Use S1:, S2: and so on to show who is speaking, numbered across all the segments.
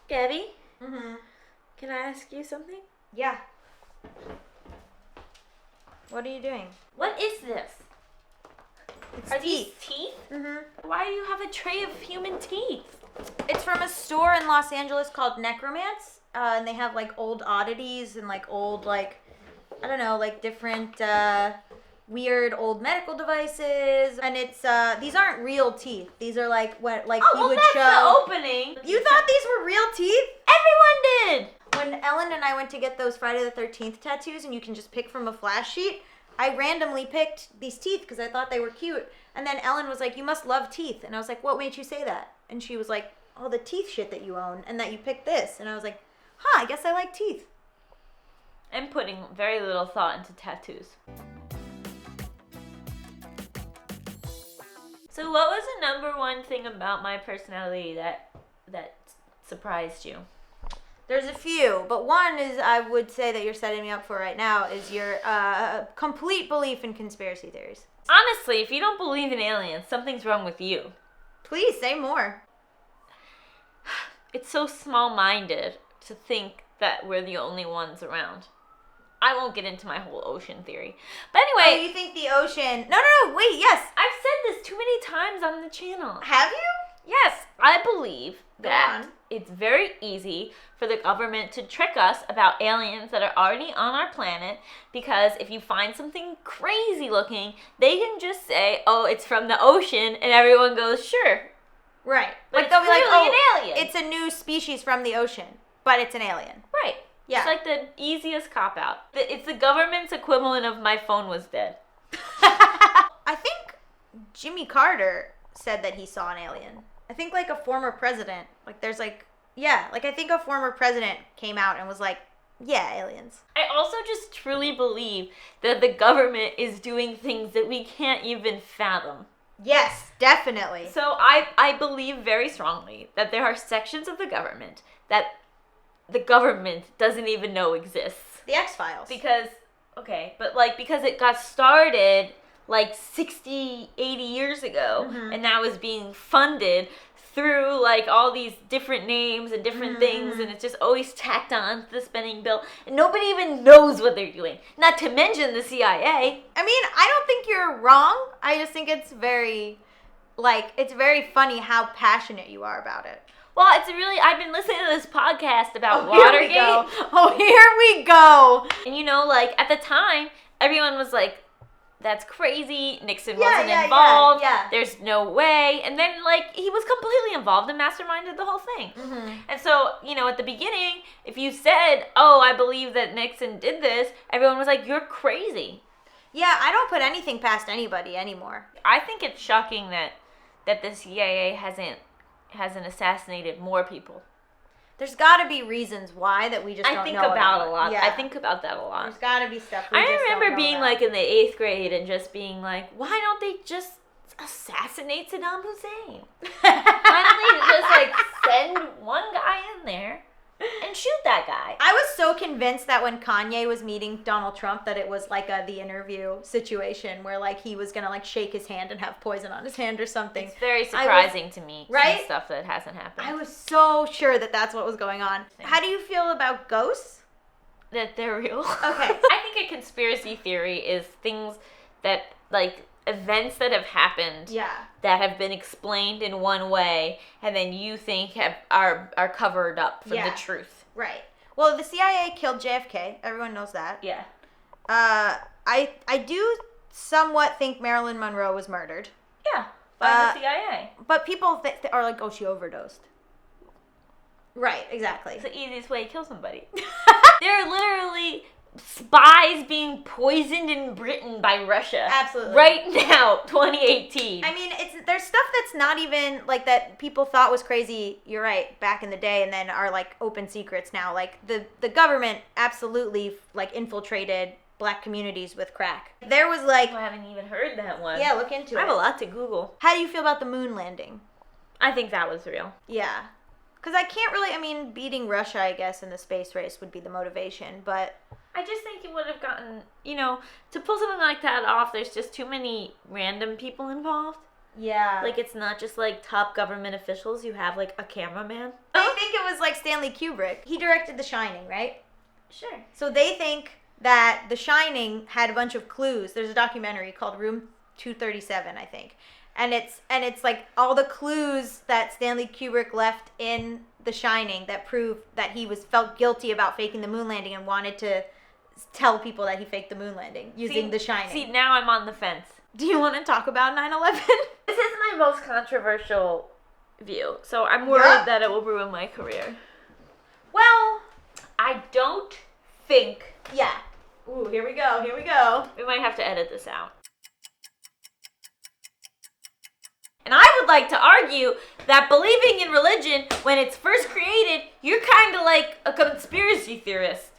S1: Gaby?
S2: Mm-hmm.
S1: Can I ask you something?
S2: Yeah. What are you doing?
S1: What is this?
S2: It's teeth.
S1: These teeth?
S2: Mm-hmm.
S1: Why do you have a tray of human teeth?
S2: It's from a store in Los Angeles called Necromance, and they have like old oddities and like old like, I don't know, like different weird old medical devices. And it's these aren't real teeth. These are like what like he would
S1: that's
S2: show.
S1: the opening.
S2: You thought these were real teeth?
S1: Everyone did.
S2: When Ellen and I went to get those Friday the 13th tattoos, and you can just pick from a flash sheet, I randomly picked these teeth because I thought they were cute. And then Ellen was like, "You must love teeth." And I was like, "What made you say that?" And she was like, "All the teeth shit that you own and that you picked this." And I was like, "Huh, I guess I like teeth."
S1: I'm putting very little thought into tattoos. So what was the number one thing about my personality that surprised you?
S2: There's a few, but one is I would say that you're setting me up for right now is your complete belief in conspiracy theories.
S1: Honestly, if you don't believe in aliens, something's wrong with you.
S2: Please say more.
S1: It's so small-minded to think that we're the only ones around. I won't get into my whole ocean theory. But anyway...
S2: Oh, you think the ocean... No, wait, yes.
S1: I've said this too many times on the channel.
S2: Have you?
S1: Yes, I believe
S2: Go
S1: that
S2: on.
S1: it's very easy for the government to trick us about aliens that are already on our planet, because if you find something crazy looking, they can just say, "Oh, it's from the ocean," and everyone goes, "Sure."
S2: Right.
S1: But
S2: Like they'll be like,
S1: clearly
S2: "Oh,
S1: an alien."
S2: it's a new species from the ocean, but it's an alien."
S1: Right.
S2: Yeah.
S1: It's like the easiest cop-out. It's the government's equivalent of my phone was dead.
S2: I think Jimmy Carter said that he saw an alien. I think like a former president, like there's like, yeah, like I think a former president came out and was like, yeah, aliens.
S1: I also just truly believe that the government is doing things that we can't even fathom.
S2: Yes, definitely.
S1: So I believe very strongly that there are sections of the government that the government doesn't even know exists.
S2: The X-Files.
S1: Because it got started like 60, 80 years ago, and now is being funded through like all these different names and different things, and it's just always tacked on to the spending bill, and nobody even knows what they're doing. Not to mention the CIA.
S2: I mean, I don't think you're wrong. I just think it's very funny how passionate you are about it.
S1: Well, I've been listening to this podcast about
S2: Here
S1: Watergate.
S2: we go. Oh, here we go.
S1: And like at the time, everyone was like, "That's crazy. Nixon
S2: Yeah,
S1: wasn't
S2: yeah,
S1: involved.
S2: yeah.
S1: There's no way." And then like he was completely involved and masterminded the whole thing. And so, at the beginning, if you said, "Oh, I believe that Nixon did this," everyone was like, "You're crazy."
S2: Yeah, I don't put anything past anybody anymore.
S1: I think it's shocking that the CIA hasn't assassinated more people.
S2: There's got to be reasons why that we just don't know about.
S1: A lot.
S2: Yeah.
S1: I think about that a lot.
S2: There's got to be stuff we
S1: I
S2: just don't
S1: remember
S2: know
S1: being
S2: about.
S1: like in the 8th grade and just being like, why don't they just assassinate Saddam Hussein? Why don't they just like send one guy in there and shoot that guy?
S2: I was so convinced that when Kanye was meeting Donald Trump that it was like the interview situation where like he was gonna like shake his hand and have poison on his hand or something.
S1: It's very surprising to me,
S2: right?
S1: Some stuff that hasn't happened.
S2: I was so sure that that's what was going on. How do you feel about ghosts?
S1: That they're real.
S2: Okay.
S1: I think a conspiracy theory is things that like events that have happened that have been explained in one way and then you think are covered up from the truth.
S2: Right. Well, the CIA killed JFK. Everyone knows that.
S1: Yeah.
S2: I do somewhat think Marilyn Monroe was murdered.
S1: Yeah. By the CIA.
S2: But people are like, "Oh, she overdosed." Right, exactly.
S1: It's the easiest way to kill somebody. There are literally spies being poisoned in Britain by Russia.
S2: Absolutely.
S1: Right now, 2018.
S2: I mean, there's stuff that's not even like that people thought was crazy. You're right, back in the day, and then are like open secrets now. Like the government absolutely like infiltrated Black communities with crack. There was like
S1: I haven't even heard that one.
S2: Yeah, look into it.
S1: I have a lot to Google.
S2: How do you feel about the moon landing?
S1: I think that was real.
S2: Yeah. Because I can't really, beating Russia, I guess, in the space race would be the motivation, but
S1: I just think it would have gotten, to pull something like that off, there's just too many random people involved.
S2: yeah.
S1: Like, it's not just, like, top government officials. You have, like, a cameraman.
S2: I think it was like Stanley Kubrick. He directed The Shining, right?
S1: Sure.
S2: So they think that The Shining had a bunch of clues. There's a documentary called Room 237, I think. And it's like all the clues that Stanley Kubrick left in The Shining that prove that he felt guilty about faking the moon landing and wanted to tell people that he faked the moon landing using The Shining.
S1: See, now I'm on the fence.
S2: Do you want to talk about 9/11?
S1: This is my most controversial view, so I'm worried that it will ruin my career.
S2: Well,
S1: I don't think...
S2: Yeah. Ooh, here we go.
S1: We might have to edit this out. And I would like to argue that believing in religion, when it's first created, you're kind of like a conspiracy theorist.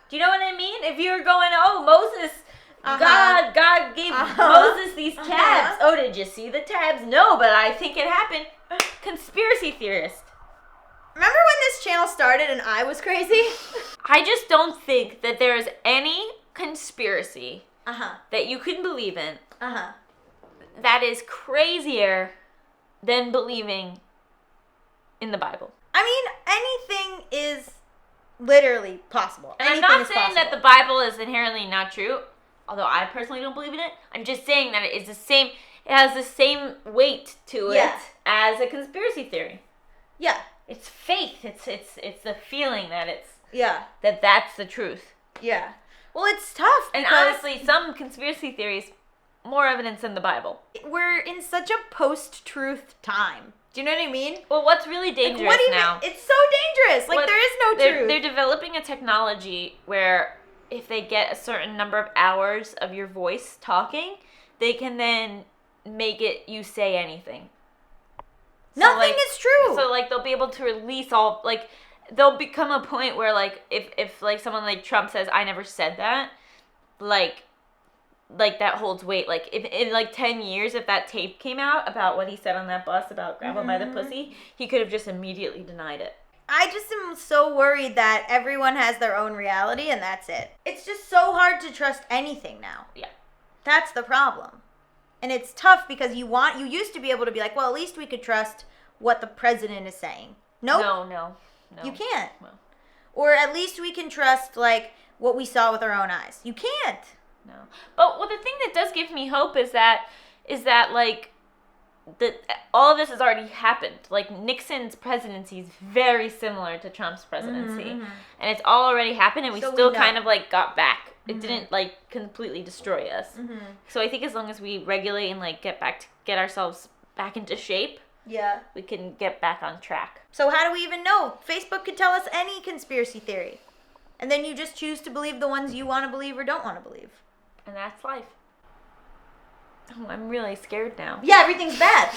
S1: Do you know what I mean? If you're going, oh, Moses, God gave Moses these tabs. Oh, did you see the tabs? No, but I think it happened. Conspiracy theorist.
S2: Remember when this channel started and I was crazy?
S1: I just don't think that there is any conspiracy that you can believe in that is crazier than believing in the Bible.
S2: I mean, anything is literally possible.
S1: And I'm not saying that the Bible is inherently not true, although I personally don't believe in it. I'm just saying that it has the same weight to it as a conspiracy theory.
S2: Yeah.
S1: It's faith. It's the feeling that that's the truth.
S2: Yeah. Well, it's tough.
S1: And honestly, some conspiracy theories, more evidence than the Bible.
S2: We're in such a post-truth time. Do you know what I mean?
S1: Well, what's really dangerous now?
S2: It's so dangerous. Like, there is no truth.
S1: They're developing a technology where if they get a certain number of hours of your voice talking, they can then make it you say anything.
S2: Nothing is true.
S1: So, like, they'll be able to release all, like, there'll become a point where, like, if like, someone like Trump says, I never said that, like that holds weight. Like, if in, like, 10 years, if that tape came out about what he said on that bus about grab him by the pussy, he could have just immediately denied it.
S2: I just am so worried that everyone has their own reality and that's it. It's just so hard to trust anything now.
S1: Yeah.
S2: That's the problem. And it's tough because you used to be able to be like, well, at least we could trust what the president is saying. Nope.
S1: No.
S2: You can't.
S1: No.
S2: Or at least we can trust, like, what we saw with our own eyes. You can't.
S1: No. But the thing that does give me hope is that like, all of this has already happened. Like, Nixon's presidency is very similar to Trump's presidency. And it's all already happened, and we still kind of, like, got back. It didn't, like, completely destroy us. So I think as long as we regulate and, like, get ourselves back into shape, we can get back on track.
S2: So how do we even know? Facebook could tell us any conspiracy theory. And then you just choose to believe the ones you want to believe or don't want to believe.
S1: And that's life. Oh, I'm really scared now.
S2: Yeah, everything's bad.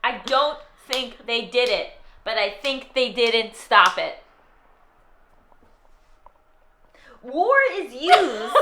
S1: I don't think they did it, but I think they didn't stop it. War is used